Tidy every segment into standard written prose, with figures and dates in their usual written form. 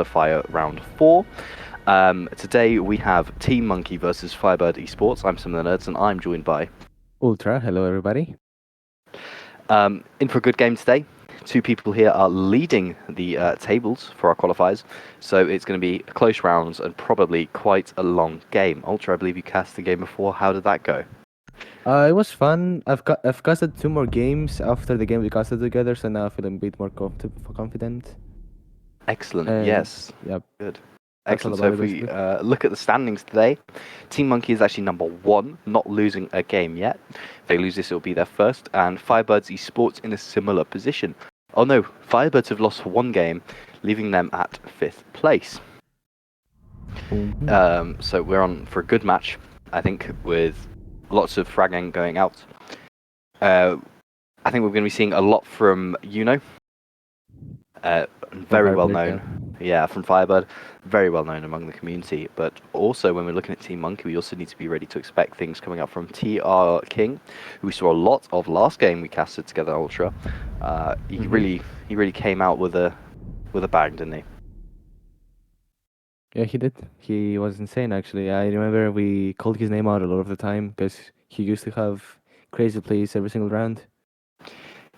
Qualifier round 4. Today we have Team Monkey versus FIREBIRD Esports. I'm some of the nerds, and I'm joined by Ultra. Hello, everybody. in for a good game today. Two people here are leading the tables for our qualifiers, so it's going to be close rounds and probably quite a long game. Ultra, I believe you cast the game before. How did that go? It was fun. I've casted 2 more games after the game we casted together, so now I feel a bit more confident. Excellent. And Yes. yep, Good. that's all Excellent. So about if it we basically. look at the standings today, Team Monkey is actually number 1, not losing a game yet. If they lose this, it'll be their first. And FIREBIRD's Esports in a similar position. Oh no, FIREBIRDs have lost 1 game, leaving them at 5th place. So we're on for a good match, I think, with lots of fragging going out. I think we're going to be seeing a lot from very well FIREBIRD, known. Yeah, from FIREBIRD, very well known among the community. But also, when we're looking at Team Monkey, we also need to be ready to expect things coming up from TR King, who we saw a lot of last game we casted together, Ultra. He really came out with a bang, didn't he? Yeah, he did. He was insane, actually. I remember we called his name out a lot of the time because he used to have crazy plays every single round.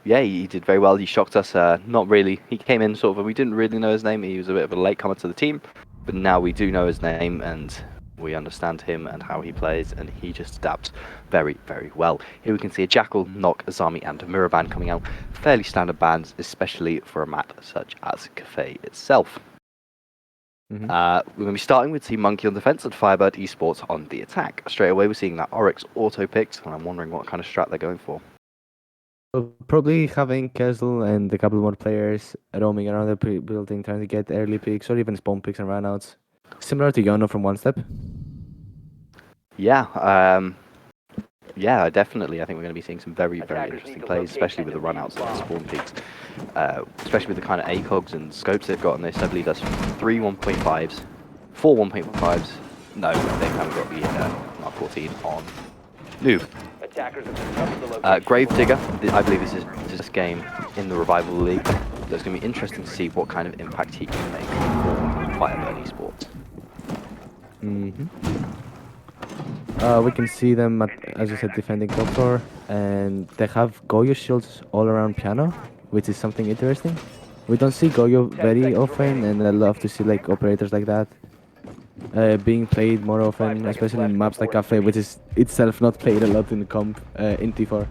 Yeah, he did very well. He shocked us. Not really. He came in sort of, we didn't really know his name. He was a bit of a latecomer to the team, but now we do know his name and we understand him and how he plays, and he just adapts very, very well. Here we can see a Jackal, Nock, Azami, and Miraban coming out. Fairly standard bans, especially for a map such as Cafe itself. We're going to be starting with Team Monkey on defense and FIREBIRD Esports on the attack. Straight away, we're seeing that Oryx auto-picked, and I'm wondering what kind of strat they're going for. So probably having Kessel and a couple more players roaming around the building trying to get early picks or even spawn picks and runouts. Similar to Yono from One Step. Yeah, yeah, definitely. I think we're going to be seeing some very, very interesting plays, especially with the runouts and the spawn peaks. Especially with the kind of ACOGs and scopes they've got on this. I believe that's 3 1.5s, 4 1.5s. No, they haven't got the Mark 14 on Noob. Gravedigger, I believe this is this game in the Revival League. So it's going to be interesting to see what kind of impact he can make for FIREBIRD Esports. We can see them, as you said, defending top floor, and they have Goyo shields all around piano, which is something interesting. We don't see Goyo very often, and I love to see like operators like that being played more often, especially in maps like Cafe, which is itself not played a lot in comp in T4.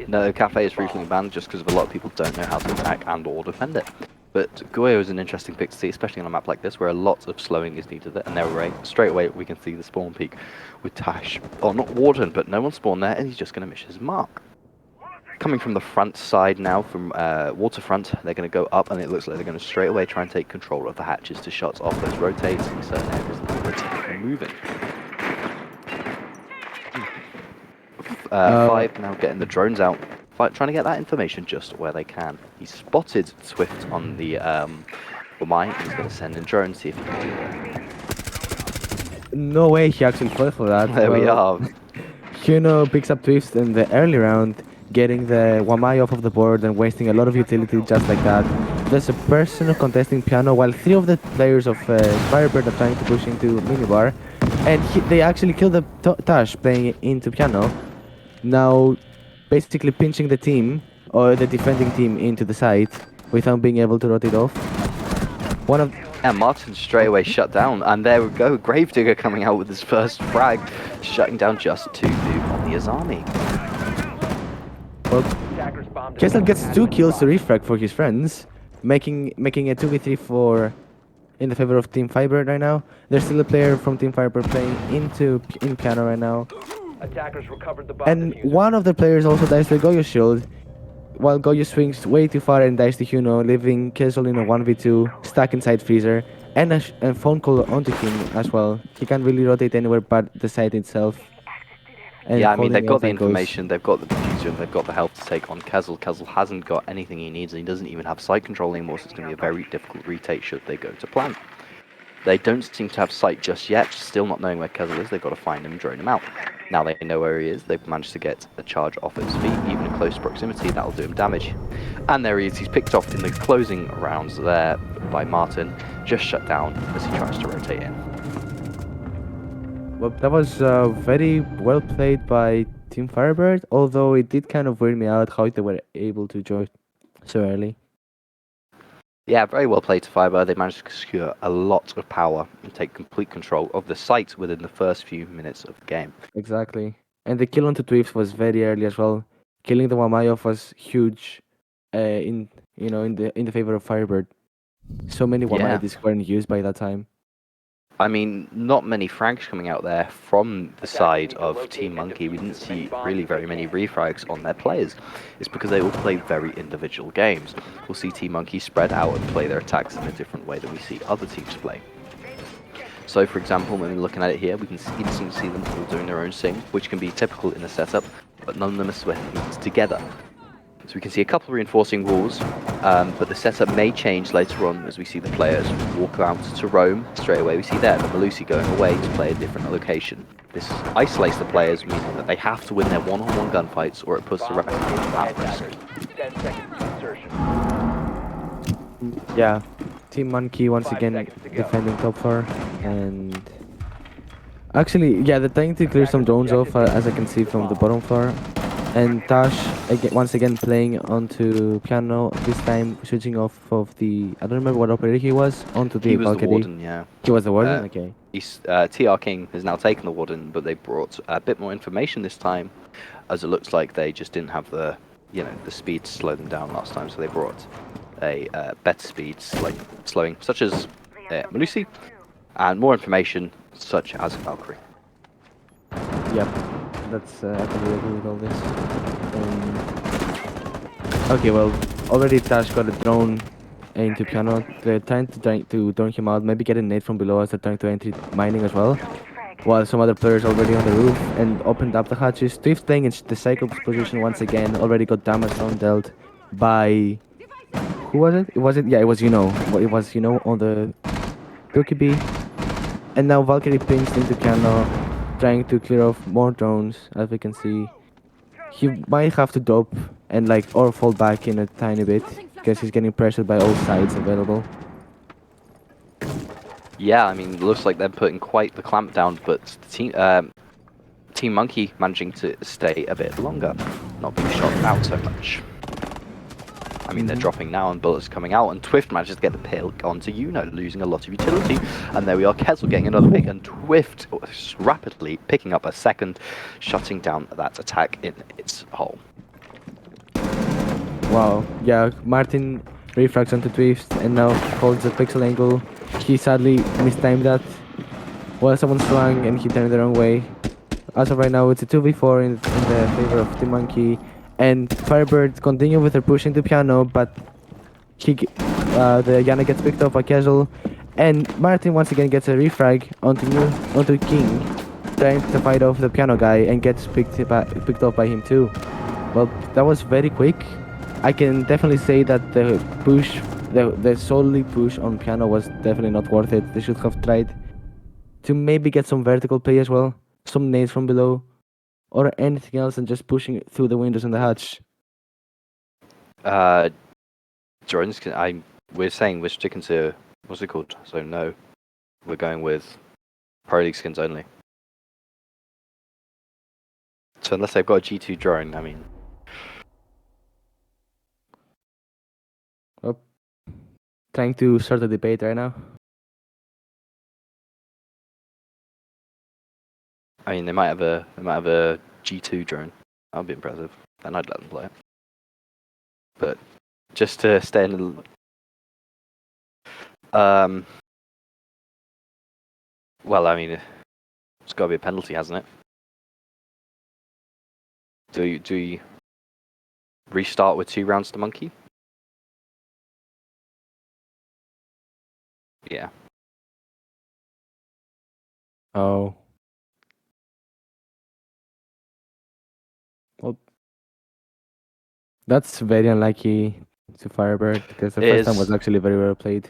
No, Cafe is recently banned just because a lot of people don't know how to attack and or defend it. But Goyo is an interesting pick to see, especially on a map like this, where a lot of slowing is needed. And there, straight away, we can see the spawn peak with Tash. Oh, not Warden, but no one spawned there, and he's just going to miss his mark. Coming from the front side now, from Waterfront, they're going to go up, and it looks like they're going to straight away try and take control of the hatches to shut off those rotates in certain areas that are moving. 5 now getting the drones out. Trying to get that information just where they can. He spotted Swift on the mine. He's going to send in drones, see if he can do that. No way he actually fought for that. There we are. Kuno picks up Twist in the early round, getting the Wamai off of the board and wasting a lot of utility just like that. There's a person contesting piano while 3 of the players of FIREBIRD are trying to push into minibar, and they actually kill the Tash playing into piano. Now basically pinching the team, or the defending team, into the side without being able to rotate off. And Martin straight away shut down, and there we go, Gravedigger coming out with his first frag, shutting down just 2 Noob on the Azami. Well, Kessel gets 2 kills to refrag for his friends, making a 2v3 in the favor of Team FIREBIRD right now. There's still a player from Team FIREBIRD playing in piano right now. Attackers recovered the bomb And diffuser. one of the players also dies to Goyo shield, while Goyo swings way too far and dies to Huno, leaving Kessel in a 1v2, stuck inside Freezer, and a phone call onto him as well. He can't really rotate anywhere but the site itself. And yeah, I mean, they've got the angles. information, they've got the diffuser, and they've got the health to take on Kessel. Kessel hasn't got anything he needs, and he doesn't even have sight control anymore, so it's going to be a very difficult retake should they go to plan. They don't seem to have sight just yet, still not knowing where Kessel is. They've got to find him and drone him out. Now they know where he is. They've managed to get a charge off at his feet, even in close proximity. That'll do him damage. And there he is. He's picked off in the closing rounds there by Martin, just shut down as he tries to rotate in. Well, that was very well played by Team Firebird, although it did kind of weird me out how they were able to join so early. Yeah, very well played to Firebird. They managed to secure a lot of power and take complete control of the site within the first few minutes of the game. Exactly. And the kill onto Twifts was very early as well. Killing the Wamayov was huge in the favor of Firebird. So many Wamayadis weren't used by that time. I mean, not many frags coming out there from the side of Team Monkey. We didn't see really very many refrags on their players. It's because they all play very individual games. We'll see Team Monkey spread out and play their attacks in a different way than we see other teams play. So, for example, when we're looking at it here, we can instantly see them all doing their own thing, which can be typical in a setup, but none of them are sweating together. So we can see a couple of reinforcing walls, but the setup may change later on as we see the players walk out to roam. Straight away we see there the Malusi going away to play a different location. This isolates the players, meaning that they have to win their one-on-one gunfights or it puts the rest of them at risk. 10 seconds to insertion. Yeah, Team Monkey once 5 again seconds to go. defending top floor, and actually, yeah, they're trying to clear some drones off, as I can see from the bottom floor. And Tash once again playing onto piano, this time switching off of the, I don't remember what operator he was, onto the He was the Valkyrie. warden, yeah. He was the warden? Uh, Okay. TR King has now taken the warden, but they brought a bit more information this time, as it looks like they just didn't have the speed to slow them down last time, so they brought a better speed slowing, such as Malusi, and more information, such as Valkyrie. Yep, that's I totally agree with all this. Okay, well, already Tash got a drone into piano. They're trying to drone him out, maybe get a nade from below as they're trying to enter mining as well. While some other players already on the roof and opened up the hatches. Swift playing in the Cyclops position once again, already got damage on dealt by... Who was it? Yeah, it was It was on the Cookie B. And now Valkyrie pings into piano, trying to clear off more drones, as we can see. He might have to dope and or fall back in a tiny bit, because he's getting pressured by all sides available. Yeah, I mean, it looks like they're putting quite the clamp down, but the Team Monkey managing to stay a bit longer, not being shot out so much. I mean, they're dropping now and bullets coming out, and Twift manages to get the pill onto losing a lot of utility. And there we are, Kessel getting another pick, and Twift rapidly picking up a second, shutting down that attack in its hole. Wow, yeah, Martin refrags onto Twift and now holds the pixel angle. He sadly mistimed that while someone swung and he turned the wrong way. As of right now, it's a 2v4 in the favor of Team Monkey. And Firebird continue with their push into piano, but the Yana gets picked up by Casual. And Martin once again gets a refrag onto King, trying to fight off the piano guy and gets picked up by him too. Well, that was very quick. I can definitely say that the push, the solely push on piano was definitely not worth it. They should have tried to maybe get some vertical play as well, some nades from below, or anything else than just pushing it through the windows in the hatch. Jordan's, we're saying we're sticking to, what's it called? So no, we're going with Pro League skins only. So unless they've got a G2 drone, I mean... Oh, trying to start a debate right now. I mean, they might have a G2 drone. That would be impressive. Then I'd let them play it. But just to stay in the... well, I mean, it's got to be a penalty, hasn't it? Do you restart with 2 rounds to Monkey? Yeah. Oh. Well, that's very unlucky to Firebird, because the first time was actually very well played.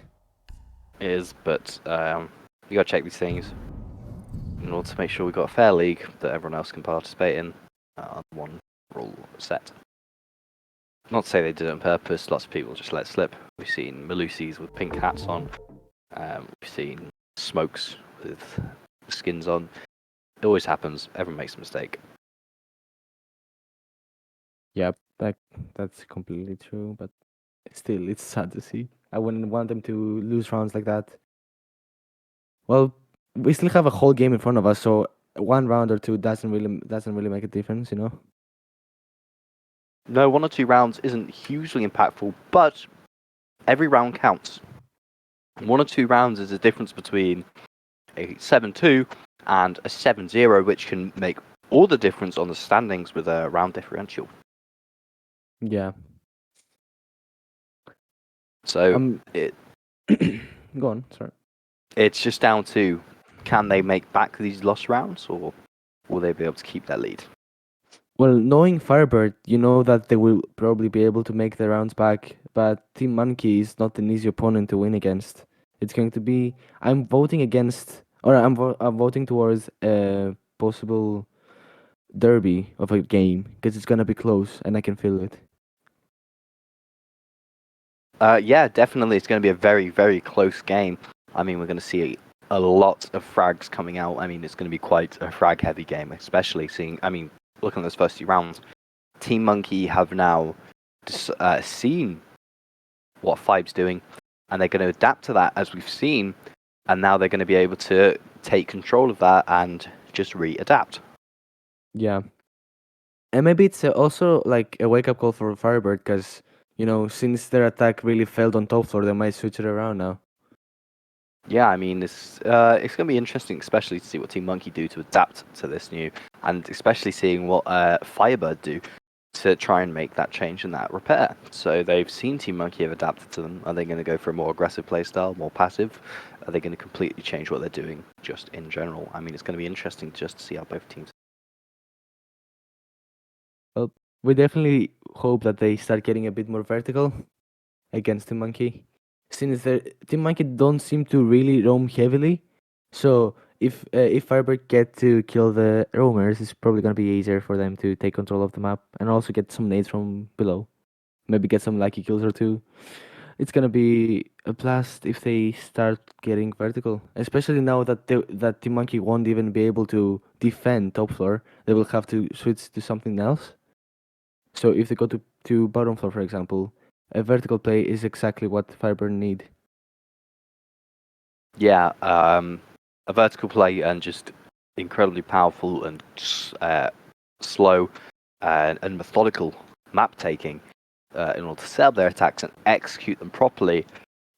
It is, but you gotta check these things. in order to make sure we've got a fair league that everyone else can participate in on one rule set. Not to say they did it on purpose, lots of people just let slip. We've seen Malusis with pink hats on, we've seen Smokes with skins on. It always happens, everyone makes a mistake. Yep, that's completely true, but still, it's sad to see. I wouldn't want them to lose rounds like that. Well, we still have a whole game in front of us, so one round or two doesn't really make a difference, you know. No, 1 or 2 rounds isn't hugely impactful, but every round counts. 1 or 2 rounds is the difference between a 7-2 and a 7-0, which can make all the difference on the standings with a round differential. Yeah. So Go on. Sorry. it's just down to, can they make back these lost rounds, or will they be able to keep their lead? Well, knowing Firebird, you know that they will probably be able to make the rounds back, but Team Monkey is not an easy opponent to win against. It's going to be. I'm voting against, or I'm voting towards a possible derby of a game because it's gonna be close and I can feel it. Yeah, definitely. It's going to be a very, very close game. I mean, we're going to see a lot of frags coming out. I mean, it's going to be quite a frag-heavy game, especially seeing. I mean, looking at those first 2 rounds, Team Monkey have now seen what Fibe's doing, and they're going to adapt to that, as we've seen, and now they're going to be able to take control of that and just re-adapt. Yeah, and maybe it's also like a wake up call for Firebird because since their attack really failed on top floor, they might switch it around now. Yeah, I mean, it's going to be interesting, especially to see what Team Monkey do to adapt to this new, and especially seeing what FIREBIRD do to try and make that change and that repair. So they've seen Team Monkey have adapted to them. Are they going to go for a more aggressive playstyle, more passive? Are they going to completely change what they're doing just in general? I mean, it's going to be interesting just to see how both teams. Well, we definitely hope that they start getting a bit more vertical against Team Monkey, since Team Monkey don't seem to really roam heavily. So if Firebird get to kill the roamers, it's probably gonna be easier for them to take control of the map and also get some nades from below. Maybe get some lucky kills or two. It's gonna be a blast if they start getting vertical, especially now that Team Monkey won't even be able to defend top floor. They will have to switch to something else. So if they go to bottom floor, for example, a vertical play is exactly what Firebird need. Yeah, a vertical play and just incredibly powerful and slow and methodical map taking in order to set up their attacks and execute them properly.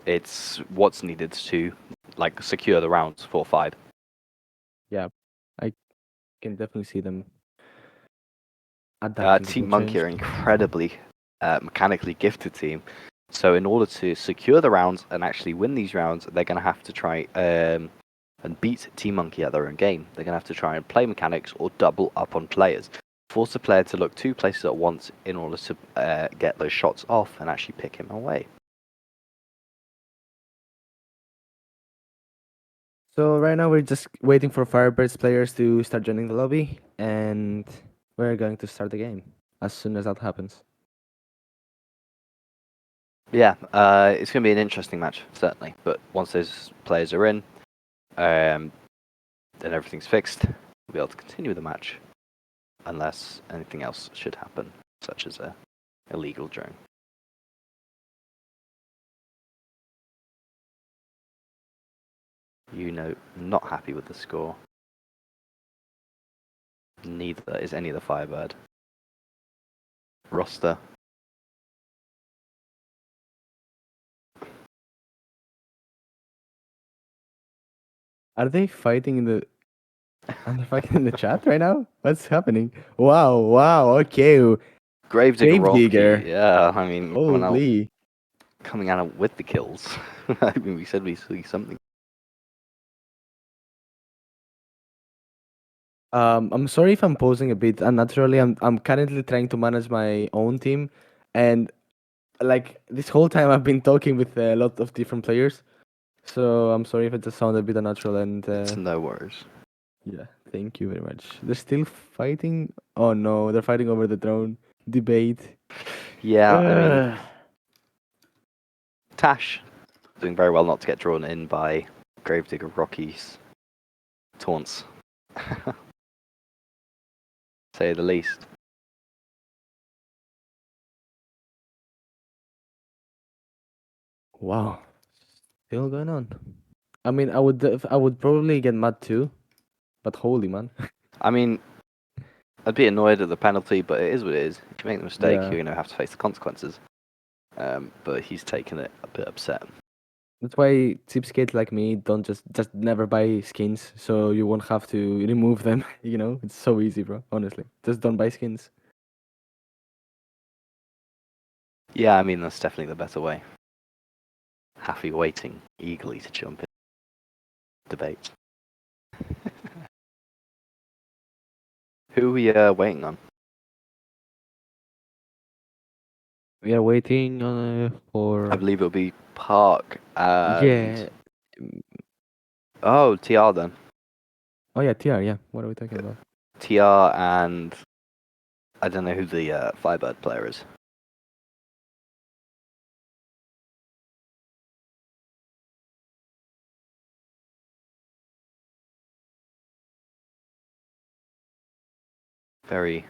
It's what's needed to secure the rounds 4-5. Yeah, I can definitely see them adapting to the Team Monkey change. are incredibly mechanically gifted team. So in order to secure the rounds and actually win these rounds, they're going to have to try and beat Team Monkey at their own game. They're going to have to try and play mechanics or double up on players. Force a player to look 2 places at once in order to get those shots off and actually pick him away. So right now we're just waiting for Firebird's players to start joining the lobby, and we're going to start the game as soon as that happens. Yeah, it's going to be an interesting match, certainly. But once those players are in, then everything's fixed. We'll be able to continue the match, unless anything else should happen, such as a illegal drone. Not happy with the score. Neither is any of the Firebird roster. Are they fighting in the? Are they fighting in the chat right now? What's happening? Wow, okay. Gravedigger. Yeah, I mean, Holy. coming out with the kills. I mean, we said we see something. I'm sorry if I'm posing a bit unnaturally. I'm currently trying to manage my own team, and like this whole time I've been talking with a lot of different players. So I'm sorry if it just sounded a bit unnatural and It's no worries. Yeah, thank you very much. They're still fighting. Oh no, they're fighting over the drone debate. Yeah, I mean, Ugh. Tash doing very well not to get drawn in by Gravedigger Rocky's taunts. Say the least. Wow, still going on. I mean, I would probably get mad too, but holy man. I mean, I'd be annoyed at the penalty, but it is what it is. If you make the mistake, Yeah. you're going to have to face the consequences. But he's taken it a bit upset. That's why cheapskates like me don't just never buy skins, so you won't have to remove them. You know, it's so easy, bro. Honestly, just don't buy skins. Yeah, I mean, that's definitely the better way. Happy waiting eagerly to jump in debate. Who are we waiting on? We are waiting for. I believe it'll be Park and... Yeah. Oh, TR then. Oh yeah, TR. Yeah. What are we talking about? TR and... I don't know who the FIREBIRD player is. Very...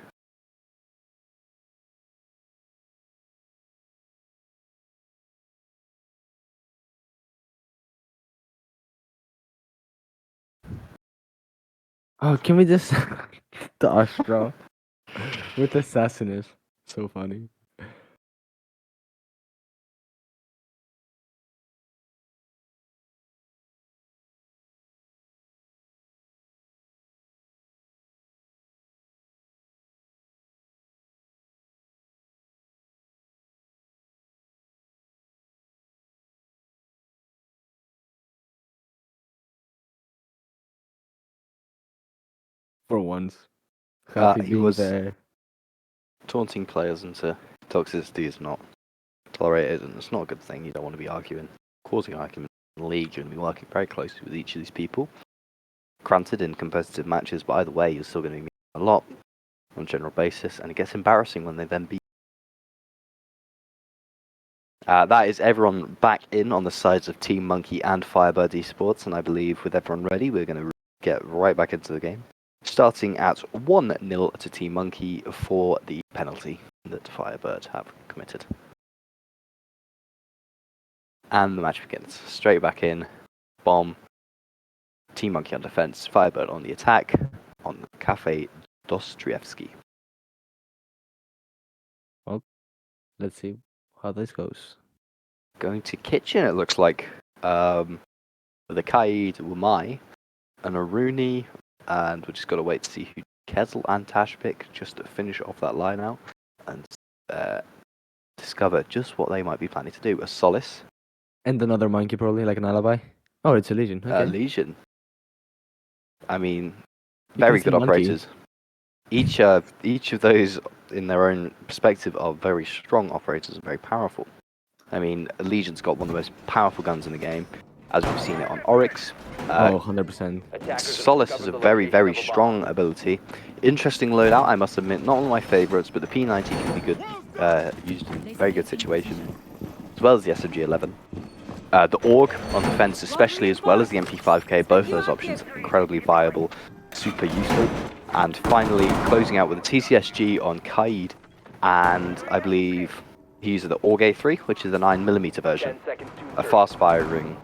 Oh, can we just the Astra with Assassinus? So funny. For once, happy he being was there. taunting players into toxicity is not tolerated, and it's not a good thing. You don't want to be arguing, causing argument in the league. You're going to be working very closely with each of these people. Granted, in competitive matches, but either way, you're still going to be meeting a lot on a general basis, and it gets embarrassing when they then beat. That is everyone back in on the sides of Team Monkey and FIREBIRD Esports, and I believe with everyone ready, we're going to get right back into the game. Starting at 1-0 to Team Monkey for the penalty that FIREBIRD have committed. And the match begins. Straight back in, bomb, Team Monkey on defense, FIREBIRD on the attack, on Cafe Dostoevsky. Well, let's see how this goes. Going to kitchen, it looks like, with a Kaid, Wumai, an Aruni, and we've just got to wait to see who Kezel and Tash pick just to finish off that line out and discover just what they might be planning to do. A Solace. And another monkey, probably like an alibi. Oh, it's a Legion. Okay. Legion. I mean, You very can good see monkey. operators. Each of those, in their own perspective, are very strong operators and very powerful. I mean, Legion's got one of the most powerful guns in the game, as we've seen it on Oryx. 100%. Solace is a very, very strong ability. Interesting loadout, I must admit. Not one of my favourites, but the P90 can be good, used in very good situations, as well as the SMG-11. The AUG on defense especially, as well as the MP5K, both of those options are incredibly viable, super useful. And finally, closing out with a TCSG on Kaid, and I believe he uses the AUG A3, which is a 9mm version, a fast-firing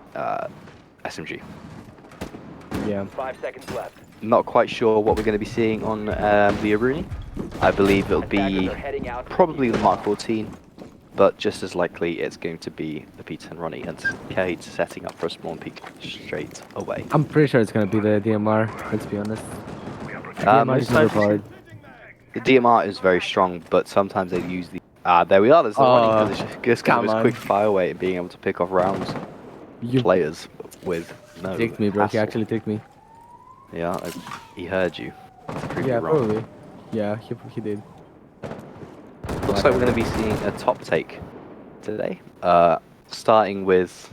SMG. Yeah. 5 seconds left. Not quite sure what we're going to be seeing on the Aruni. I believe it'll be probably the Mark 14. But just as likely, it's going to be the P10 Ronnie, and Cade setting up for a spawn peek straight away. I'm pretty sure it's gonna be the DMR. Let's be honest. DMR is Most times overpowered. the DMR is very strong, but sometimes they use the... there we are, there's the Ronnie position. Just because of his come quick on. fire weight and being able to pick off rounds, You players with no tricked me, bro. He hassle. actually tricked me. Yeah, he heard you. Prove Yeah, you wrong. probably. Yeah, he did. Looks like we're going to be seeing a top take today. Starting with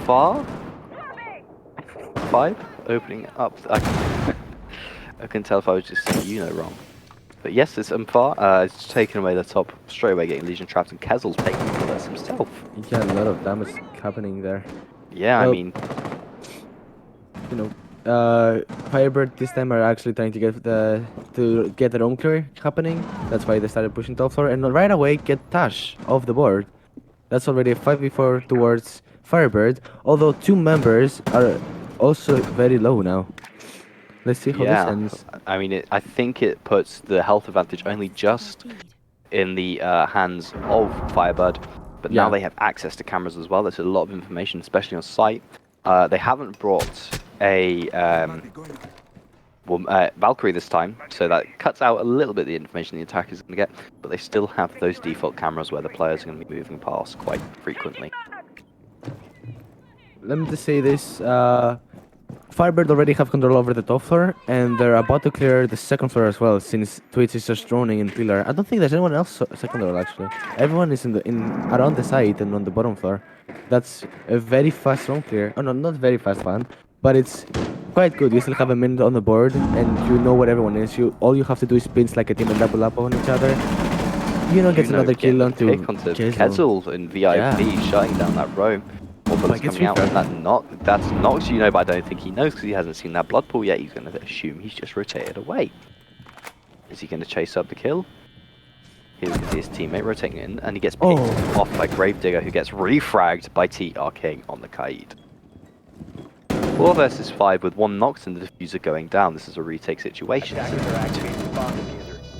Far? 5? opening up. I can tell if I was just saying wrong. But yes, it's Umfar. It's taken away the top, straight away getting Legion trapped, and Kezel's taking this himself. Yeah, a lot of damage happening there. Yeah, I Well, mean, you know, Firebird this time are actually trying to get their own clear happening. That's why they started pushing top floor, and right away get Tash off the board. That's already a 5v4 towards Firebird, although 2 members are also very low now. Let's see how this ends. I mean, I think it puts the health advantage only just in the hands of Firebird, but now Yeah. they have access to cameras as well. There's a lot of information, especially on site. They haven't brought a Valkyrie this time, so that cuts out a little bit the information the attacker is going to get, but they still have those default cameras where the players are going to be moving past quite frequently. Let me just say this. Firebird already have control over the top floor, and they're about to clear the second floor as well, since Twitch is just droning in pillar. I don't think there's anyone else second floor actually. Everyone is around the side and on the bottom floor. That's a very fast round clear. Oh no, not very fast one, but it's quite good. You still have a minute on the board, and you know where everyone is. All you have to do is spins like a team and double up on each other. Gets another kill onto Kezel in VIP, shutting down that roam. Bullets coming out, and that's knocks but I don't think he knows because he hasn't seen that blood pool yet. He's going to assume he's just rotated away. Is he going to chase up the kill? Here's his teammate rotating in, and he gets picked off by Gravedigger, who gets refragged by TR King on the Kaid. 4 versus 5 with 1 Nox and the diffuser going down. This is a retake situation.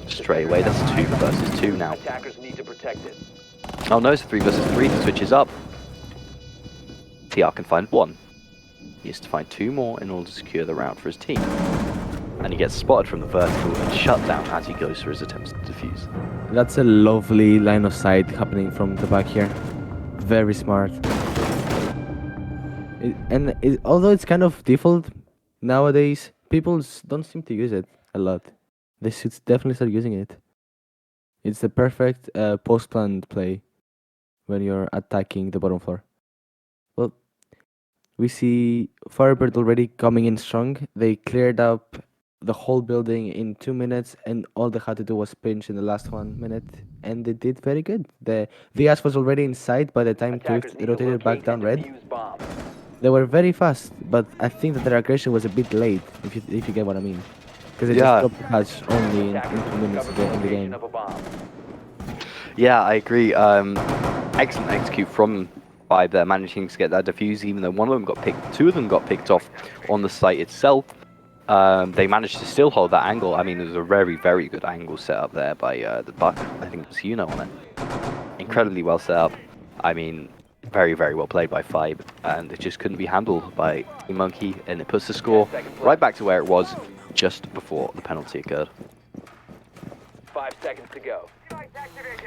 Straight away, that's 2 versus 2 now. Attackers need to protect it. Oh no, it's 3 versus 3. He switches up. TR can find 1. He has to find 2 more in order to secure the round for his team. And he gets spotted from the vertical and shut down as he goes for his attempts to defuse. That's a lovely line of sight happening from the back here. Very smart. Although it's kind of default nowadays, people don't seem to use it a lot. They should definitely start using it. It's the perfect post-planned play when you're attacking the bottom floor. Well, we see Firebird already coming in strong. They cleared up the whole building in 2 minutes, and all they had to do was pinch in the last 1 minute, and they did very good. The Ash was already inside by the time Tooth rotated back down red. They were very fast, but I think that their aggression was a bit late, if you get what I mean. Because they just dropped the patch only in 2 minutes in the game. Yeah, I agree. Excellent execute from Five there, managing to get that defuse, even though 1 of them got picked, 2 of them got picked off on the site itself. They managed to still hold that angle. I mean, there was a very, very good angle set up there by the Buck. I think it was on it. Incredibly well set up. I mean, very, very well played by Five, and it just couldn't be handled by Team Monkey, and it puts the score right back to where it was just before the penalty occurred. 5 seconds to go.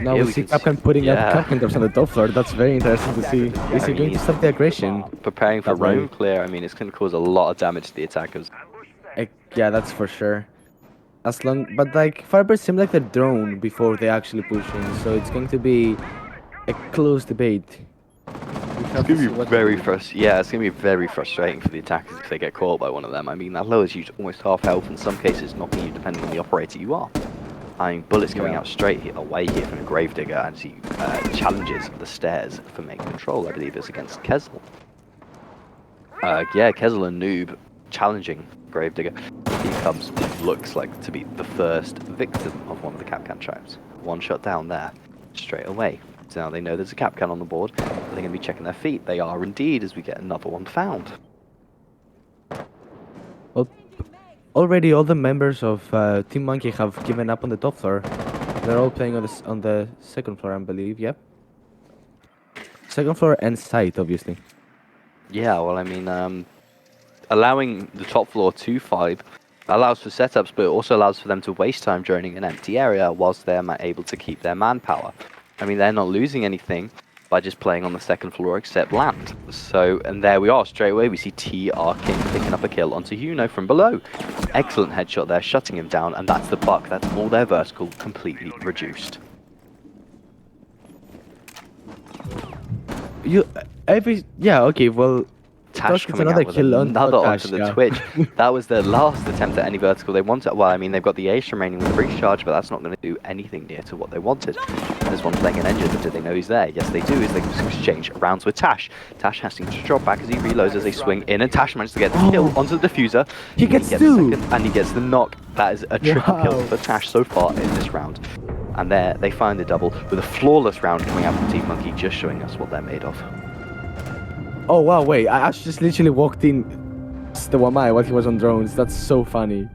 Now we see Capcan putting up Capcan on the top floor. That's very interesting to see. Is he going to stop the aggression? Preparing for roam clear. I mean, it's going to cause a lot of damage to the attackers. Yeah, that's for sure. But like Firebird seemed like they're drone before they actually push in, so it's going to be a close debate. It's going to be very frustrating. Yeah, it's going to be very frustrating for the attackers if they get caught by one of them. I mean, that lowers you to almost half health. In some cases, knocking you depending on the operator you are. I mean, bullets coming out straight away here from the Gravedigger as he challenges the stairs for main control. I believe it's against Kezel. Yeah, Kezel and Noob challenging Gravedigger. He comes, looks like to be the first victim of one of the Capcan traps. 1 shot down there, straight away. So now they know there's a Capcan on the board. They're going to be checking their feet. They are indeed, as we get another one found. Well, already all the members of Team Monkey have given up on the top floor. They're all playing on the second floor, I believe. Yep. Second floor and site, obviously. Yeah, well, I mean, allowing the top floor to 5 allows for setups, but it also allows for them to waste time joining an empty area whilst they're able to keep their manpower. I mean, they're not losing anything by just playing on the second floor except land. So, and there we are, straight away we see TR King picking up a kill onto Huno from below. Excellent headshot there, shutting him down, and that's the Buck. That's all their vertical completely reduced. Yeah, okay, well, Tash gets coming another out with kill on another Tash, onto the yeah. Twitch. That was their last attempt at any vertical they wanted. Well, I mean, they've got the ace remaining with the breach charge, but that's not going to do anything near to what they wanted. There's one playing an engine, but do they know he's there? Yes, they do, as they exchange rounds with Tash. Tash has to drop back as he reloads as they swing in, and Tash manages to get the kill onto the diffuser. He gets the two! second, and he gets the knock. That is a triple kill Wow. for Tash so far in this round. And there, they find the double with a flawless round coming out from Team Monkey, just showing us what they're made of. Oh wow, wait, I actually just literally walked in the Wamai while he was on drones. That's so funny.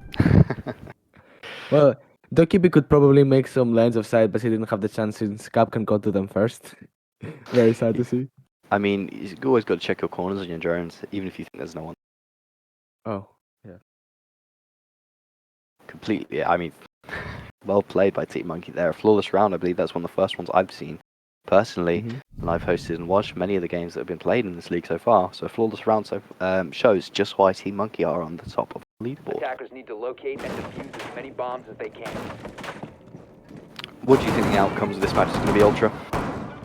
Well, Dokibi could probably make some lines of sight, but he didn't have the chance since Cap can go to them first. Very sad to see. I mean, you've always got to check your corners on your drones, even if you think there's no one. Oh, yeah. Completely, I mean, well played by Team Monkey there. A flawless round, I believe that's one of the first ones I've seen personally. And I've hosted and watched many of the games that have been played in this league so far. So a flawless round shows just why Team Monkey are on the top of the leaderboard. Attackers need to locate and defuse as many bombs as they can. What do you think the outcomes of this match is going to be, Ultra?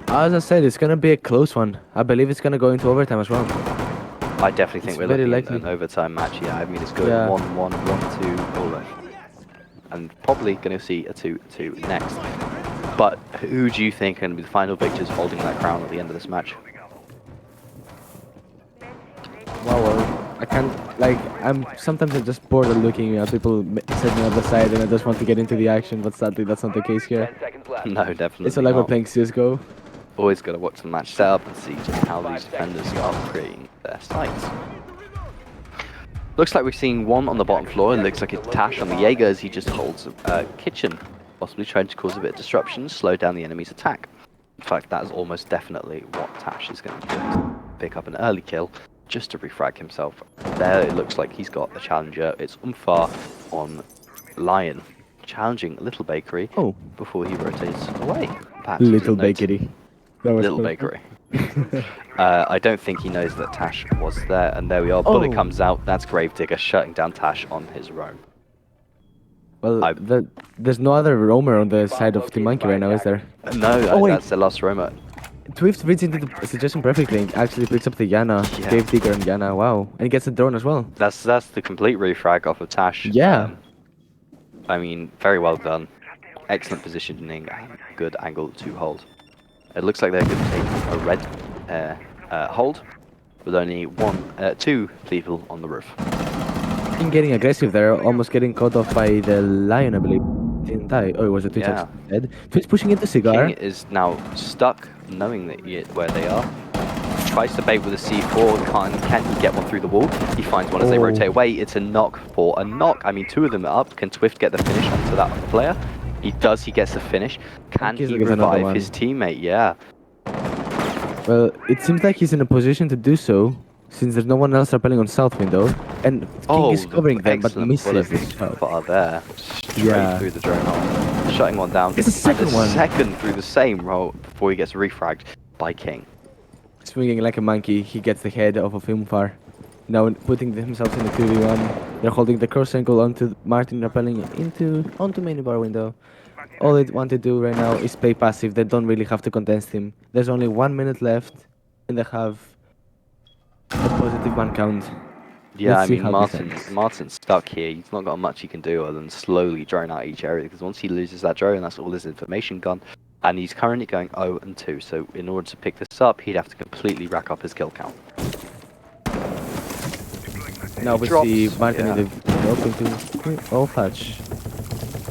As I said, it's gonna be a close one. I believe it's gonna go into overtime as well. I definitely think It's we're very looking at likely. an overtime match. Yeah, I mean it's good. Yeah. 1-1, 1-2, all that. And probably going to see a 2-2 next. But who do you think are going to be the final victors holding that crown at the end of this match? Wow, I can't, like, sometimes I'm just bored of looking at people set me up the side and I just want to get into the action, but sadly that's not the case here. 10 seconds left. No, definitely It's not like we're not. playing CSGO. Always got to watch the match setup and see just how these defenders are creating their sites. Looks like we're seeing one on the bottom floor. It looks like it's Tash on the Jaeger as he just holds a kitchen, possibly trying to cause a bit of disruption, slow down the enemy's attack. In fact, that is almost definitely what Tash is going to do. Pick up an early kill just to refrag himself. There it looks like he's got a challenger. It's Umfar on Lion, challenging Little Bakery before he rotates away. Perhaps he Little didn't notice- bakery. That was Little cool. Bakery. I don't think he knows that Tash was there, and there we are. Bullet comes out. That's Gravedigger shutting down Tash on his roam. Well, there's no other roamer on the side of Team Monkey right now, is there? No, wait. that's the last roamer. Twift reads into the situation perfectly and actually picks up the Yana, Yeah. Gravedigger and Yana, wow. And he gets the drone as well. That's the complete refrag off of Tash. Yeah. I mean, very well done. Excellent positioning, good angle to hold. It looks like they're going to take a red hold with only two people on the roof. King getting aggressive there, almost getting caught off by the Lion, I believe. Didn't die. Oh, it was a Twitch Yeah. dead. Twitch pushing into Cigar. King is now stuck, knowing that where they are. Tries to bait with a C4. Can he get one through the wall? He finds one as they rotate away. It's a knock for a knock. I mean, two of them are up. Can Twift get the finish onto that player? He does. He gets the finish. Can he Gets another revive one. his teammate? Yeah. Well, it seems like he's in a position to do so, since there's no one else rappelling on South Window. And King is covering them, but misses the shot. Far there. Straight Yeah. through the drone hole. Shutting one down. It's the second and one. Second through the same roll before he gets refragged by King. Swinging like a monkey, he gets the head off of Filmfar. Now putting themselves in the 2v1. They're holding the cross angle onto Martin, rappelling onto minibar window. All they want to do right now is play passive. They don't really have to contest him. There's only 1 minute left, and they have a positive one count. Yeah, Let's I see mean, how this ends. Martin's stuck here. He's not got much he can do other than slowly drone out each area, because once he loses that drone, that's all his information gone. And he's currently going 0-2, so in order to pick this up, he'd have to completely rack up his kill count. Now we Drops, see Martin yeah. in the open to fudge.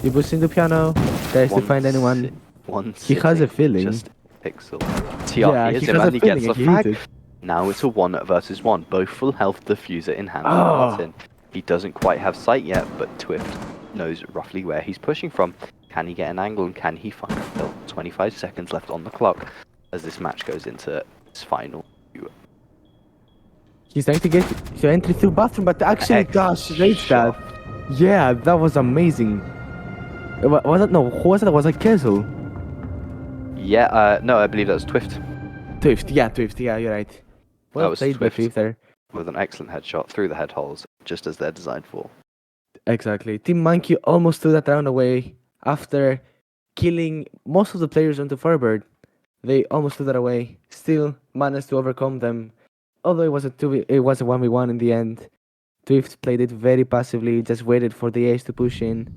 He boosts in the piano, tries to find anyone. He has a feeling. Just pixel. Yeah, TR he him has a and he gets the feeling and he frag. hits it. Now it's a 1 versus 1, both full health diffuser in hand. Oh. Martin. He doesn't quite have sight yet, but Twift knows roughly where he's pushing from. Can he get an angle and can he find a kill? 25 seconds left on the clock as this match goes into its final. He's trying to get to entry through bathroom, but actually gosh, rates that. Yeah, that was amazing. Was that no? Who was that? Was that Kessel? Yeah, no, I believe that was Twift Twift, yeah, you're right. Well was played by Twift. Twift there. with an excellent headshot through the head holes, just as they're designed for. Exactly. Team Monkey almost threw that round away after killing most of the players onto FIREBIRD. They almost threw that away. Still managed to overcome them although it was a 1v1 in the end, Twift played it very passively, just waited for the ace to push in,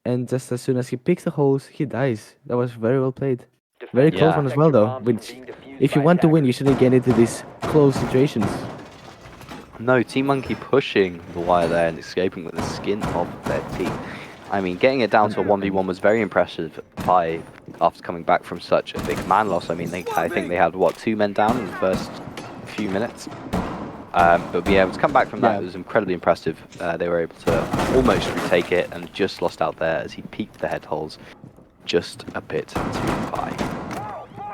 and just as soon as he picks the holes, he dies. That was very well played. Very close Yeah. one as well, though. Which, if you want to win, you shouldn't get into these close situations. No, Team Monkey pushing the wire there and escaping with the skin of their teeth. I mean, getting it down to a 1v1 was very impressive by after coming back from such a big man loss. I mean, I think they had, what, 2 men down in the first few minutes? But being able to come back from that was incredibly impressive. They were able to almost retake it and just lost out there as he peaked the head holes just a bit too high.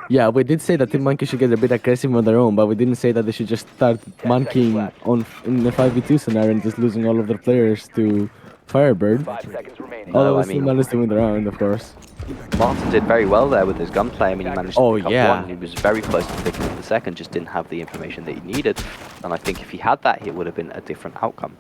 Yeah, we did say that Team Monkey should get a bit aggressive on their own, but we didn't say that they should just start monkeying in the 5v2 scenario and just losing all of their players to FIREBIRD. 5 seconds remaining. Although I we still mean- managed to win the round, of course. Martin did very well there with his gunplay. I mean, he managed to pick up yeah. one. He was very close to picking up the second, just didn't have the information that he needed. And I think if he had that, it would have been a different outcome.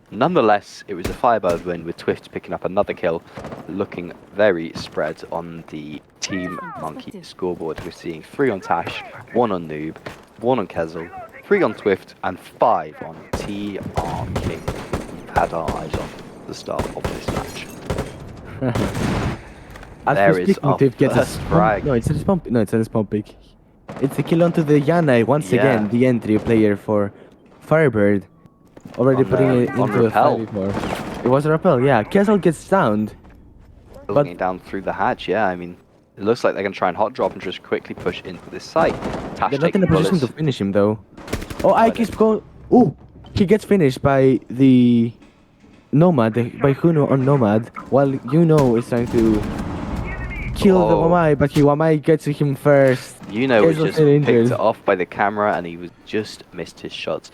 Nonetheless, it was a FIREBIRD win with Twift picking up another kill, looking very spread on the Team Monkey scoreboard. We're seeing 3 on Tash, 1 on Noob, 1 on Kezel, 3 on Twift, and 5 on TR King. We've had our eyes on the start of this match. As There we is speak, our Motive gets a first spump- frag. No, it's a spump. No, it's a spump pick. It's a kill onto the Yana once Yeah. again, the entry player for FIREBIRD. Already On, putting it on into a rappel. 5v4. It was a rappel, yeah. Kezel gets downed. Looking down through the hatch, yeah, I mean, it looks like they're going to try and hot drop and just quickly push into this site. Tash They're not taking in a position bullets. to finish him though. Oh, Ike is going. Oh, he gets finished by the Nomad, by Huno on Nomad, while Yuno is trying to kill the Oh. Wamai, but Wamai gets to him first. Yuno was Kezel's just still picked injured. it off by the camera and he was just missed his shots.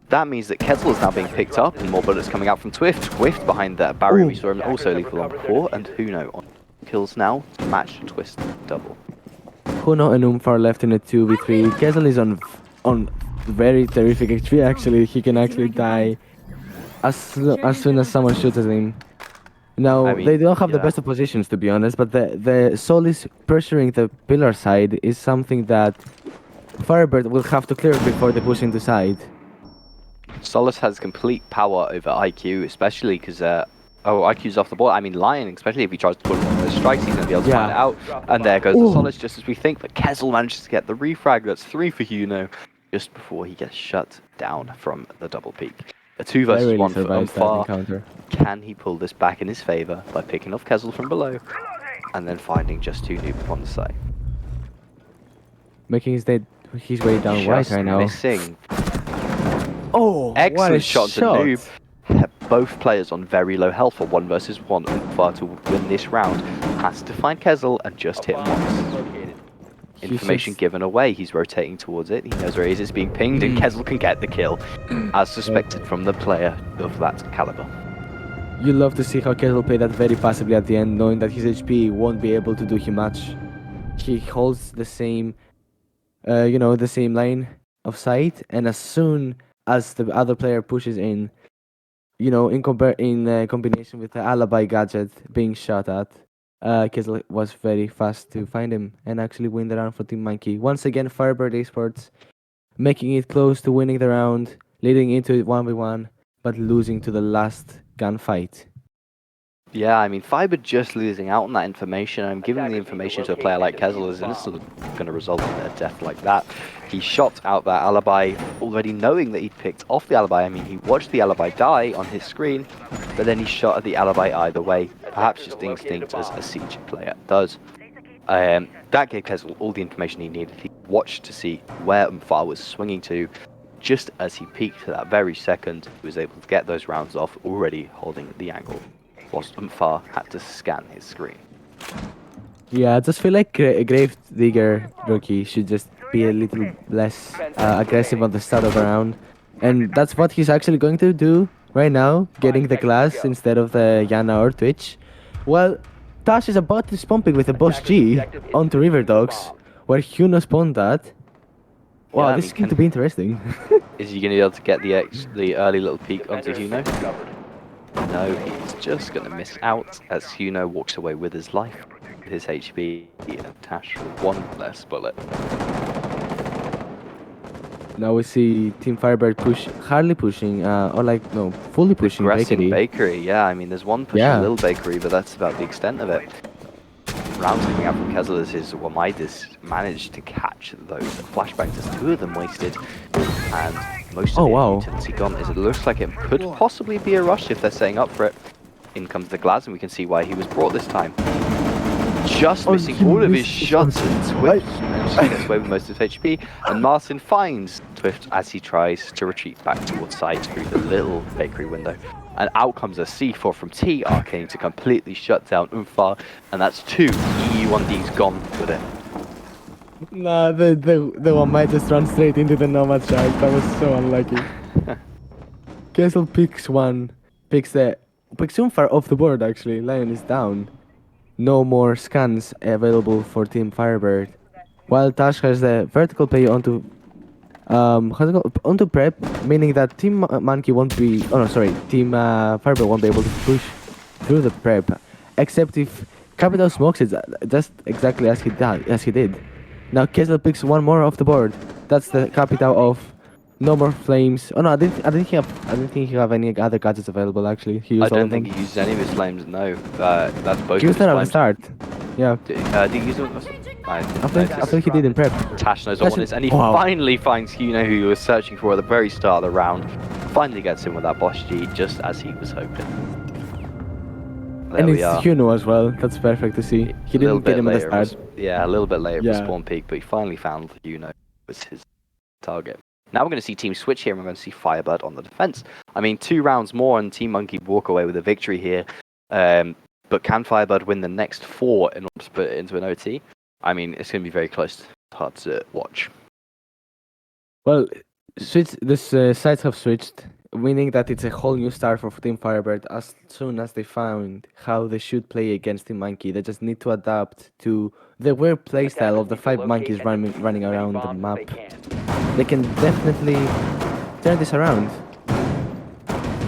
That means that Kezel is now being picked up and more bullets coming out from Twift. Twift behind that barrier. Ooh. We saw him also lethal on before, and Huno on kills now to match Twist double. Huno and Umfar left in a 2v3. Kezel is on very terrific HP actually. He can actually die as soon as someone shoots at him. Now, I mean, they don't have the yeah. best of positions to be honest, but the Solis pressuring the pillar side is something that FIREBIRD will have to clear before they push into side. Solus has complete power over IQ, especially because IQ's off the ball. I mean, Lion, especially if he tries to pull one of those strikes, he's going to be able to Yeah. find it out. And there goes Ooh. the Solus, just as we think. But Kezel manages to get the refrag. That's 3 for Huno, just before he gets shut down from the double peak. A 2 versus Barely 1 for survives that Umfar. encounter. Can he pull this back in his favour by picking off Kezel from below and then finding just 2 noobs on the side? Making his way down right Just right now. missing. Oh, what a Excellent shot to shot. Noob. Both players on very low health for 1 versus 1. Umfar to win this round has to find Kezel and just hit him once. Located. Information just- given away. He's rotating towards it. He knows where he is. It's being pinged, and Kezel can get the kill, as suspected from the player of that caliber. You love to see how Kezel played that very passively at the end, knowing that his HP won't be able to do him much. He holds the same, the same line of sight, and as soon as the other player pushes in, in combination with the alibi gadget being shot at, Kezel was very fast to find him and actually win the round for Team Monkey. Once again, FIREBIRD Esports making it close to winning the round, leading into 1v1, but losing to the last gunfight. Yeah, I mean, Fiber just losing out on that information. I'm giving the information to a player like Kezel is instantly going to result in a death like that. He shot out that alibi already knowing that he'd picked off the alibi. I mean, he watched the alibi die on his screen, but then he shot at the alibi either way. Perhaps just instinct as a Siege player does. That gave Kezel all the information he needed. He watched to see where Umfar was swinging to. Just as he peaked at that very second, he was able to get those rounds off, already holding the angle, whilst Umfar had to scan his screen. Yeah, I just feel like Gravedigger rookie should just be a little less aggressive on the start of a round. And that's what he's actually going to do right now, getting the glass instead of the Yana or Twitch. Well, Tash is about to spump it with a Boss G onto River Dogs, where Huno spawned that. Wow, Yeah, I this mean, is going to be interesting. Is he going to be able to get the early little peek onto Huno? No, he's just going to miss out as Huno walks away with his life, his HP, and Tash with 1 less bullet. Now we see Team Firebird hardly pushing, or like, no, fully pushing Aggressing Bakery. Bakery, yeah. I mean, there's one pushing Yeah. Little Bakery, but that's about the extent of it. Rounds coming out from Kessel as his Wamaitis managed to catch those flashbangs as 2 of them wasted. And most of the utility gone. It looks like it could possibly be a rush if they're setting up for it. In comes the Glaz, and we can see why he was brought this time. Just missing all of his shots, and Swift managed to get away with most of his HP. And Martin finds Swift as he tries to retreat back towards side through the Little Bakery window. And out comes a C4 from T Arcane to completely shut down Umfar, and that's 2 EU1Ds gone with it. Nah, the one might just run straight into the Nomad Shark. That was so unlucky. Kessel picks Umfar off the board actually. Lion is down. No more scans available for Team Firebird. While Tash has the vertical play onto onto prep, meaning that Team Monkey won't be. Oh no, sorry. Team Firebird won't be able to push through the prep, except if Capital smokes it just exactly as he did. Now Kessel picks one more off the board. That's the Capital of no more flames. Oh no, I didn't think he have any other gadgets available actually. He used I all don't of them. think he used any of his flames, no. That's both He of used his that at the flames. start. Yeah. Did he use them? I think he did in prep. Tash knows what one is, and he finally finds Huno, who he was searching for at the very start of the round. Finally gets him with that boss G, just as he was hoping. There And we it's are. Huno as well. That's perfect to see. He didn't get him at the start. Yeah, a little bit later Yeah. with spawn peak, but he finally found Huno was his target. Now we're going to see Team Switch here, and we're going to see Firebird on the defense. I mean, 2 rounds more, and Team Monkey walk away with a victory here. But can Firebird win the next 4 in order to put it into an OT? I mean, it's going to be very close. Hard to watch. Well, sides have switched, meaning that it's a whole new start for Team Firebird. As soon as they found how they should play against Team Monkey, they just need to adapt to the weird playstyle of the 5 monkeys running around the map. They can definitely turn this around.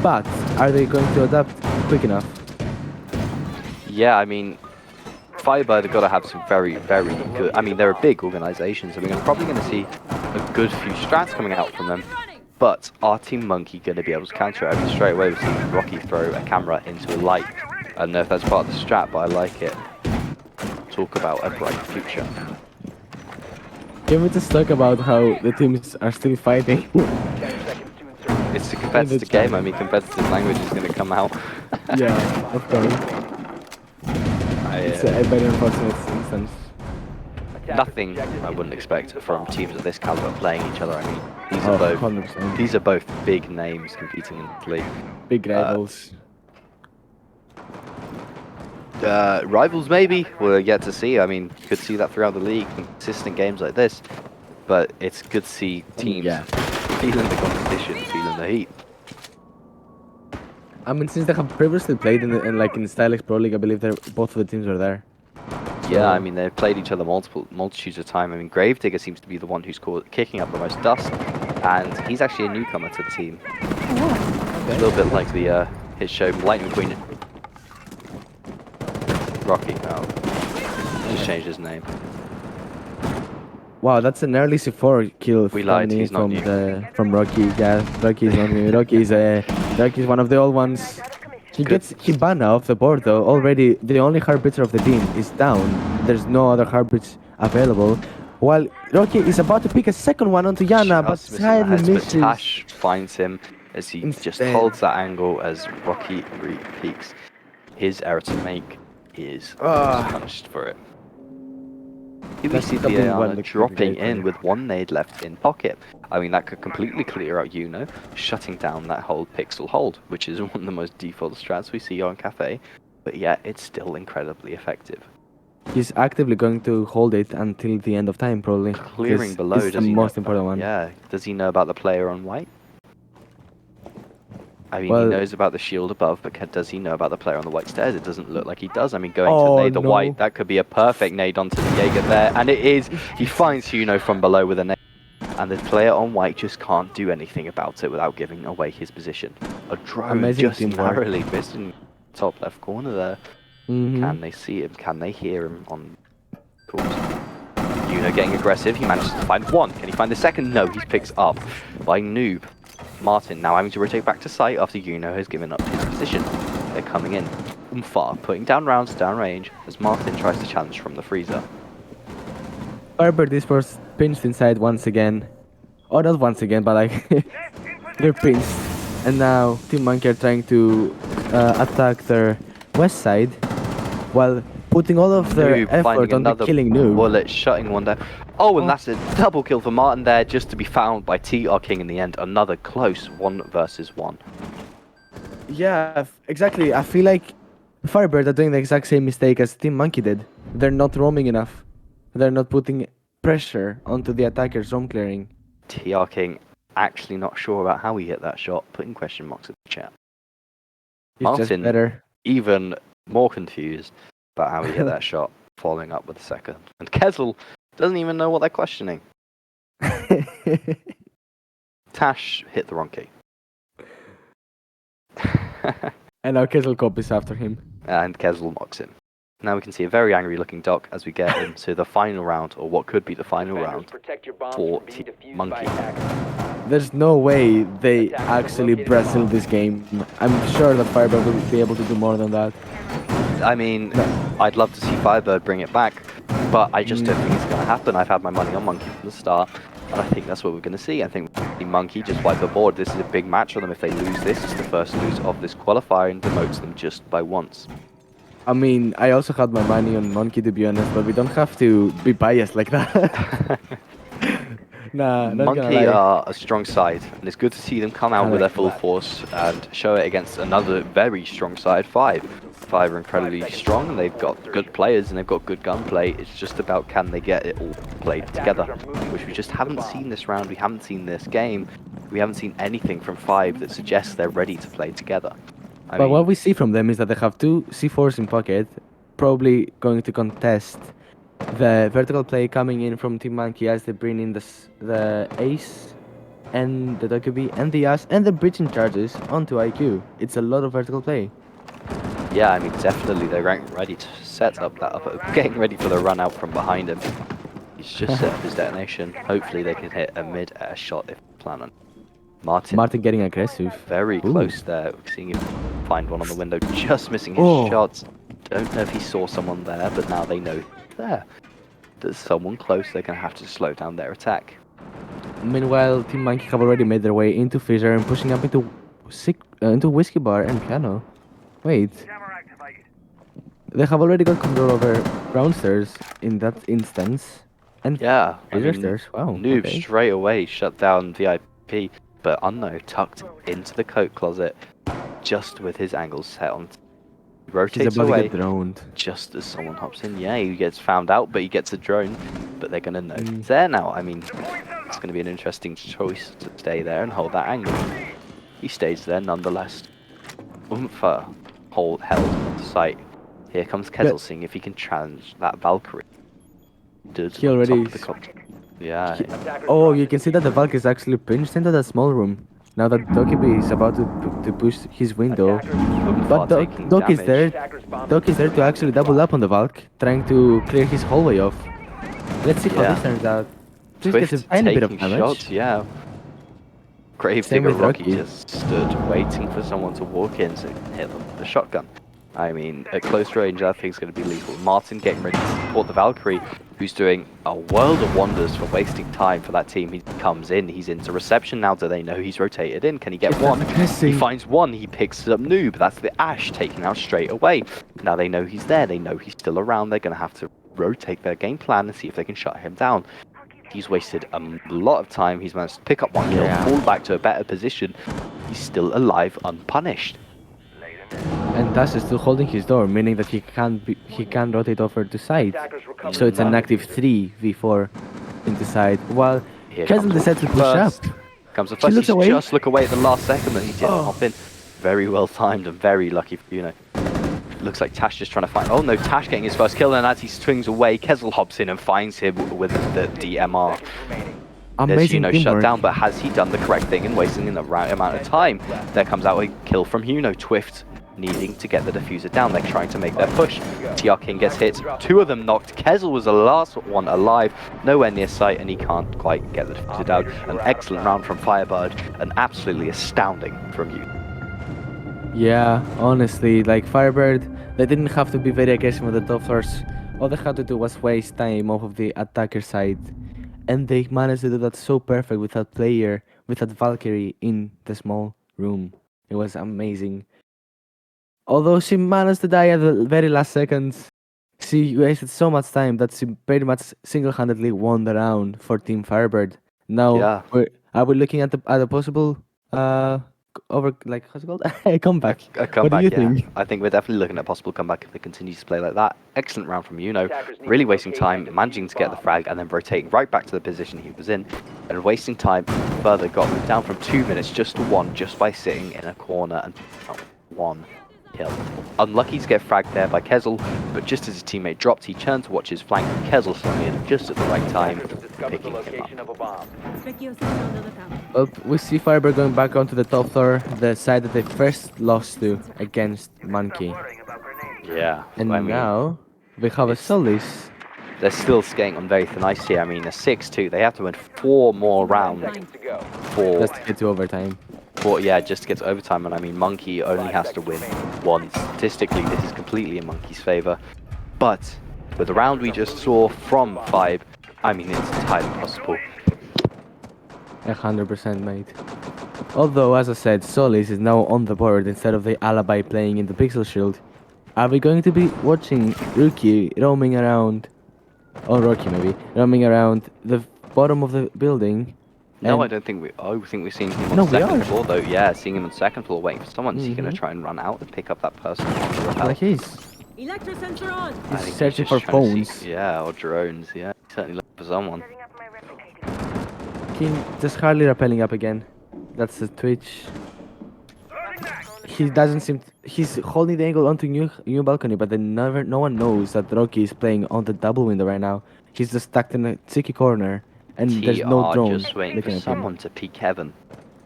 But are they going to adapt quick enough? Yeah, I mean, Firebird have got to have some very, very good... I mean, they're a big organisation, so we're probably going to see a good few strats coming out from them. But are Team Monkey going to be able to counter it? I mean, straight away we've seen Rocky throw a camera into a light. I don't know if that's part of the strat, but I like it. Talk about a bright future. Can we just talk about how the teams are still fighting? It's a competitive game. I mean, competitive language is going to come out. Yeah, of course. It's a very unfortunate instance. Nothing I wouldn't expect from teams of this caliber playing each other. I mean, these are both big names competing in the league. Big rivals. Rivals maybe, we'll yet to see. I mean, you could see that throughout the league, consistent games like this. But it's good to see teams feeling the competition, feeling the heat. I mean, since they have previously played in Stylex Pro League, I believe both of the teams are there. Yeah, I mean, they've played each other multitudes of time. I mean, Gravedigger seems to be the one who's kicking up the most dust, and he's actually a newcomer to the team. A little bit like the his show Lightning Queen. Rocky, just changed his name. Wow, that's an early C4 kill. We lied, he's not new. From Rocky. Yeah, Rocky's not new. Rocky's one of the old ones. He gets Hibana off the board though. Already, the only Harbiter of the team is down. There's no other Harbits available. While Rocky is about to pick a second one onto Yana, but sadly misses. But Tash finds him as he just holds that angle as Rocky peeks. His error to make is punished for it. Here we see the dropping in with 1 nade left in pocket. I mean, that could completely clear out Yuno, shutting down that whole pixel hold, which is one of the most default strats we see on Cafe. But yeah, it's still incredibly effective. He's actively going to hold it until the end of time, probably. Clearing below, is the most important one. Yeah, does he know about the player on white? I mean, well, he knows about the shield above, but does he know about the player on the white stairs? It doesn't look like he does. I mean, going to nade the white, that could be a perfect nade onto the Jaeger there. And it is. He finds Huno from below with a nade. And the player on white just can't do anything about it without giving away his position. A drone just narrowly missed in top left corner there. Can they see him? Can they hear him on course? Yuno getting aggressive. He manages to find one. Can he find the second? No, he's picked up by Noob. Martin now having to rotate back to site after Yuno has given up his position. They're coming in. Umfar putting down rounds downrange as Martin tries to challenge from the freezer. FIREBIRD Esports pinched inside once again. Oh, not once again, but like they're pinched. And now Team Monkey are trying to attack their west side while putting all of their Noob effort finding on the another killing Noob. bullet, shutting one down. Oh, and that's a double kill for Martin there, just to be found by TR King in the end. Another close 1 versus 1. Yeah, exactly. I feel like FIREBIRD are doing the exact same mistake as Team Monkey did. They're not roaming enough. They're not putting pressure onto the attacker's roam clearing. TR King actually not sure about how he hit that shot, putting question marks in the chat. It's just Martin better. even more confused about how he hit that shot, following up with the second. And Kezel doesn't even know what they're questioning. Tash hit the wrong key. And now Kezel copies after him. And Kezel mocks him. Now we can see a very angry looking Doc as we get into the final round, or what could be the final round, Protect your bombs for from being Team defused by Monkey. attackers. There's no way they actually Brazil this game. I'm sure that FIREBIRD will be able to do more than that. I mean, I'd love to see FIREBIRD bring it back, but I just don't think it's going to happen. I've had my money on Monkey from the start, and I think that's what we're going to see. I think Team Monkey just wipe the board. This is a big match for them. If they lose this, it's the first lose of this qualifier and demotes them just by once. I mean, I also had my money on Monkey to be honest, but we don't have to be biased like that. Nah, not gonna Monkey lie. are a strong side, and it's good to see them come out with their full force and show it against another very strong side, Five. Five are incredibly strong, and they've got good players, and they've got good gunplay. It's just about can they get it all played together, which we just haven't seen this round. We haven't seen this game. We haven't seen anything from Five that suggests they're ready to play together. But what we see from them is that they have two C4s in pocket, probably going to contest the vertical play coming in from Team Monkey as they bring in the Ace and the WB and the Ass and the breaching charges onto IQ. It's a lot of vertical play. Yeah, I mean, definitely they're ready to set up that up, getting ready for the run out from behind him. He's just set up his detonation. Hopefully they can hit a mid-air shot if they plan on. Martin getting aggressive. very Ooh. close there, seeing him find one on the window, just missing his shots. Don't know if he saw someone there, but now they know there. There's someone close, they're going to have to slow down their attack. Meanwhile, Team Monkey have already made their way into Fissure and pushing up into Whiskey Bar and Piano. Wait. They have already got control over Brownsters in that instance. And Yeah, I mean, Stairs. Wow. Noob okay. straight away shut down VIP, but Unknown tucked into the coat closet, just with his angles set on. He He's rotates about to away get droned. just as someone hops in. Yeah, he gets found out, but he gets a drone. But they're gonna know he's there now. I mean, it's gonna be an interesting choice to stay there and hold that angle. He stays there nonetheless. Umfa held the site. Here comes Kezel, seeing if he can challenge that Valkyrie. Does He already- Yeah. Oh, you can see that the Valk is actually pinched into that small room. Now that Dokibi is about to push his window. But Doc is there. Doc is there to actually double up on the Valk, trying to clear his hallway off. Let's see how Yeah. this turns out. Just Twift gets a tiny bit of taking damage. shots, yeah. Same Gravedigger with Rocky Rocky. just stood waiting for someone to walk in to hit them with the shotgun. I mean, at close range, that thing's going to be lethal. Martin getting ready to support the Valkyrie, who's doing a world of wonders for wasting time for that team. He comes in, he's into reception now. Do they know he's rotated in? Can he get one? He finds one, he picks up Noob. That's the Ash taken out straight away. Now they know he's there, they know he's still around. They're going to have to rotate their game plan and see if they can shut him down. He's wasted a lot of time. He's managed to pick up one kill, fall back to a better position. He's still alive, unpunished. And Dash is still holding his door, meaning that he can rotate over to side. So it's an active 3v4 into side. While Here Kezel comes decides to push first. up. Comes the She first. looks He's away. just look away at the last second, but he didn't hop in. Very well timed and very lucky for Looks like Tash just trying to find. Oh no, Tash getting his first kill, and as he swings away, Kezel hops in and finds him with the DMR. There's Amazing shut teamwork. down, but has he done the correct thing in wasting the right amount of time? There comes out a kill from Twift needing to get the diffuser down. They're trying to make their push. TR King gets hit. 2 of them knocked. Kezel was the last one alive, nowhere near sight, and he can't quite get the diffuser down. An excellent round from FIREBIRD, and absolutely astounding from you. Yeah, honestly, like FIREBIRD, they didn't have to be very aggressive with the top floors. All they had to do was waste time off of the attacker side. And they managed to do that so perfect with that player, with that Valkyrie in the small room. It was amazing. Although she managed to die at the very last seconds, she wasted so much time that she pretty much single-handedly won the round for Team FIREBIRD. Now, Yeah. are we looking at a possible how's it called? A comeback. A comeback, What do you yeah. think? I think we're definitely looking at a possible comeback if they continue to play like that. Excellent round from Uno, really wasting time, managing to get the frag, and then rotating right back to the position he was in, and wasting time further, got moved down from 2 minutes just to 1, just by sitting in a corner and 1 kill. Unlucky to get fragged there by Kezel, but just as his teammate dropped, he turned to watch his flank, and Kezel swung in just at the right time, picking him up. Well, we see FIREBIRD going back onto the top floor, the side that they first lost to against Monkey. Yeah, And I mean, now we have a Solis. they're still skating on very thin ice here. I mean, a 6-2, they have to win 4 more rounds for, Just to get to overtime. just to get to overtime. And I mean, Monkey only has to win 1. Statistically, this is completely in Monkey's favor. But with the round we just saw from Fibe, I mean, it's entirely possible. 100%, mate. Although, as I said, Solis is now on the board instead of the Alibi playing in the Pixel Shield. Are we going to be watching Rookie roaming around, or Rocky maybe, roaming around the bottom of the building? No, And- I don't think we. Oh, I think we're seeing him on No, the we second are. floor, though. Yeah, seeing him on the second floor waiting for someone. Is he going to try and run out and pick up that person? Like he's Electrosensor on. I think he's searching just for trying to phones. see- yeah, or drones. Yeah, he's certainly looking for someone. King just hardly rappelling up again. That's the Twitch. He doesn't seem. He's holding the angle onto new balcony, but then no one knows that Rocky is playing on the double window right now. He's just stuck in a tricky corner, and there's no TR drone just waiting for looking at him. someone to peek heaven,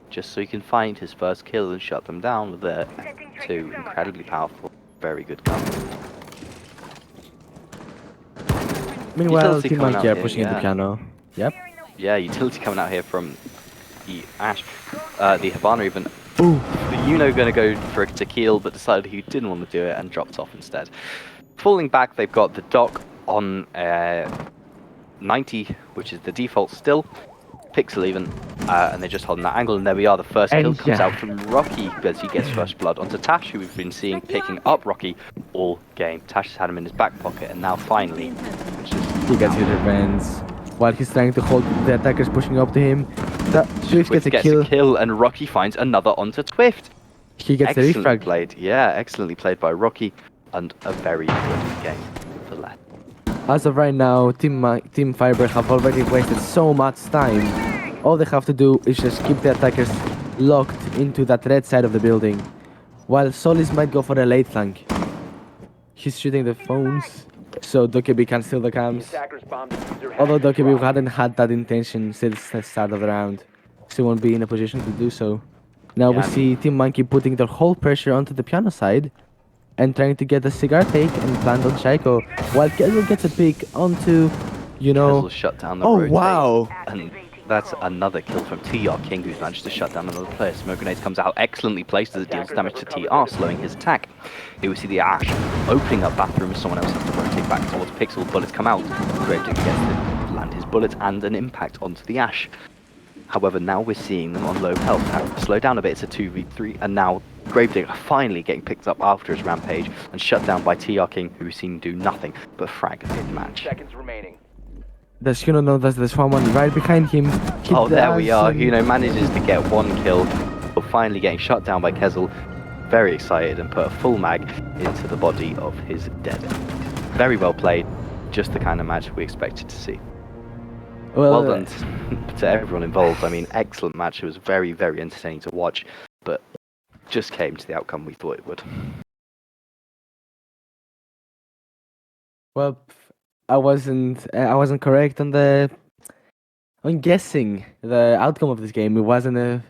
just so he can find his first kill and shut them down with their 2 incredibly powerful, very good guns. Meanwhile, Utility Team coming Monkey out are here, pushing in the yeah. piano. Yep. Yeah, utility coming out here from the Ash, the Havana even. Ooh. The Uno going to go for a tequila, but decided he didn't want to do it and dropped off instead. Falling back, they've got the Doc on 90, which is the default still. Pixel even, and they're just holding that angle, and there we are. The first kill And comes yeah. out from Rocky as he gets first blood onto Tash, who we've been seeing picking up Rocky all game. Tash has had him in his back pocket, and now finally, He gets his revenge. While he's trying to hold the attackers pushing up to him, Swift gets a kill. and Rocky finds another onto Twift. He gets the Excellently refrag. played, yeah, excellently played by Rocky, and a very good game for left. As of right now, Team FIREBIRD have already wasted so much time. All they have to do is just keep the attackers locked into that red side of the building, while Solis might go for a late flank. He's shooting the phones, so Dokebi can steal the cams. Although Dokebi hadn't had that intention since the start of the round, she won't be in a position to do so. Now we Yeah, I see Team Monkey putting their whole pressure onto the piano side and trying to get a cigar take and plant on Shaiko, while Kezel gets a pick onto, Kezel shut down the Oh, rotate, wow. and that's another kill from TR King, who's managed to shut down another player. Smoke grenades comes out excellently placed as it deals damage to TR, slowing his attack. Here we see the Ash opening up bathroom. Someone else has to rotate back towards Pixel. Bullets come out. Gravedigger gets to land his bullets and an impact onto the Ash. However, now we're seeing them on low health. Having to slow down a bit, it's a 2v3, and now Gravedigger finally getting picked up after his rampage and shut down by TR King, who we've seen do nothing but frag mid-match. Seconds remaining. Does Huno know that there's someone right behind him? Hit Oh, the there we ass are. and- Huno manages to get 1 kill, but finally getting shut down by Kezel. Very excited and put a full mag into the body of his dead end. Very well played. Just the kind of match we expected to see. Well done to everyone involved. I mean, excellent match. It was very, very entertaining to watch, but just came to the outcome we thought it would. Well, I wasn't correct on guessing the outcome of this game. It wasn't a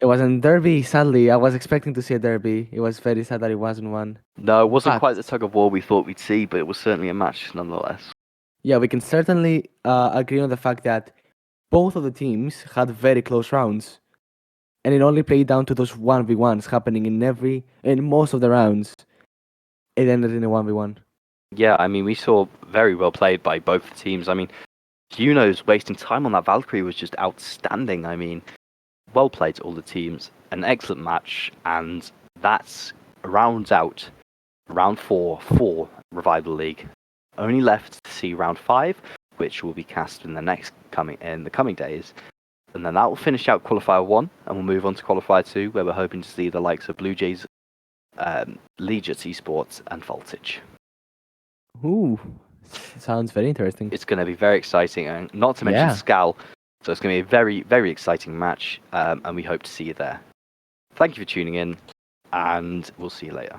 It wasn't derby, sadly. I was expecting to see a derby. It was very sad that it wasn't one. No, it wasn't But quite the tug of war we thought we'd see, but it was certainly a match nonetheless. yeah, we can certainly agree on the fact that both of the teams had very close rounds, and it only played down to those 1v1s happening in most of the rounds. It ended in a 1v1. Yeah, I mean, we saw very well played by both teams. I mean, Juno's wasting time on that Valkyrie was just outstanding. I mean, well played to all the teams. An excellent match, and that rounds out round 4 for Revival League. Only left to see round 5, which will be cast in the coming days. And then that will finish out Qualifier 1, and we'll move on to Qualifier 2, where we're hoping to see the likes of Blue Jays, Legit Esports, and Voltage. Ooh, sounds very interesting. It's going to be very exciting, and not to mention Yeah. Scal. So it's going to be a very, very exciting match, and we hope to see you there. Thank you for tuning in, and we'll see you later.